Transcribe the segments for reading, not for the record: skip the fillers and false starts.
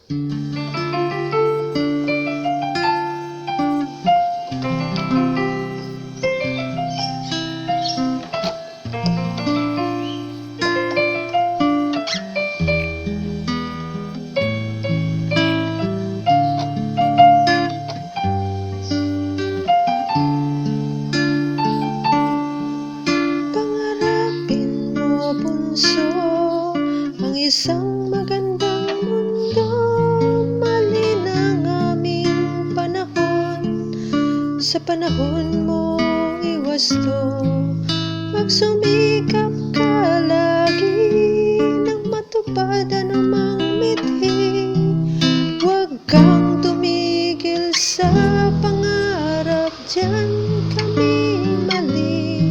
Ang isang magandang mundo, malinang aming panahon. Sa panahon mo iwasto, magsumikap ka lagi nang matupad anumang mithi. Huwag kang tumigil sa pangarap, diyan kami mali.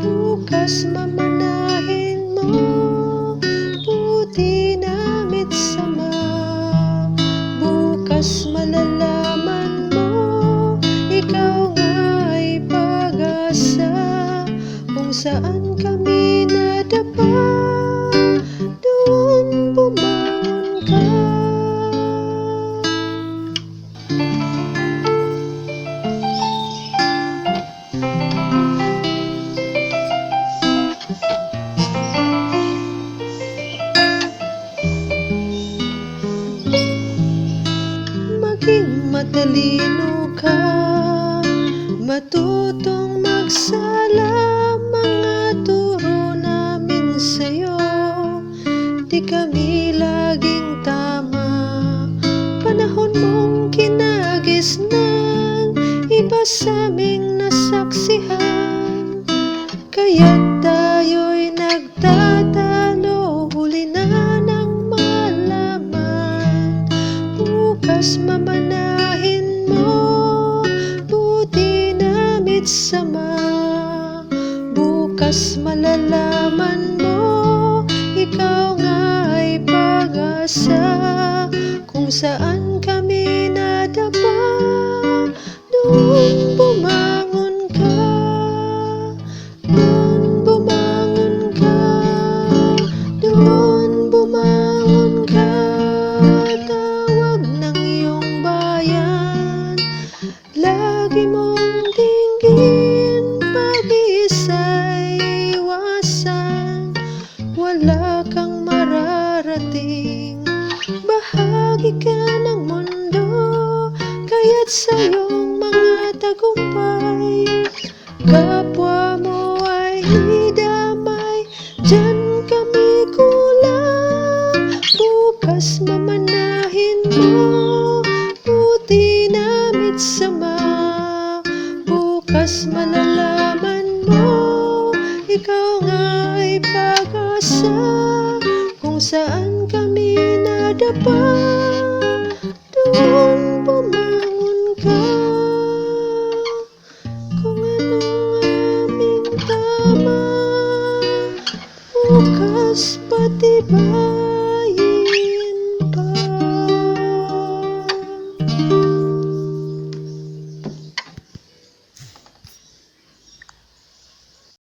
Bukas mamanahin mo, buti namit sama. Bukas malalaman mo, ikaw nga'y pag-asa. Kung saan kami nadapa, doon bumangon ka. Maging matalino ka, matutong magsala. Mga turo namin sa'yo, di kami laging tama. Panahon mong kinagis ng iba sa'ming nasaksihan. Kaya't tayo'y nagtatalo, huli na ng malaman. Bukas mamanahin mo, buti namit sama. Bukas malalaman mo, ikaw nga'y pag-asa. Kung saan kami nadapa, doon bumangon ka. Doon bumangon ka, doon bumangon ka. Tawag ng iyong bayan, lagi mong dinggin. Pag-iisa'y iwasan, wala kang mararating. Bahagi ka ng mundo, kaya't sa iyong mga tagumpay, kapwa mo ay idamay. Diyan kami kulang, bukas mamanahin mo, buti namit sama. Bukas malalaman mo, ikaw nga'y pag-asa. Kung saan kami nadapa,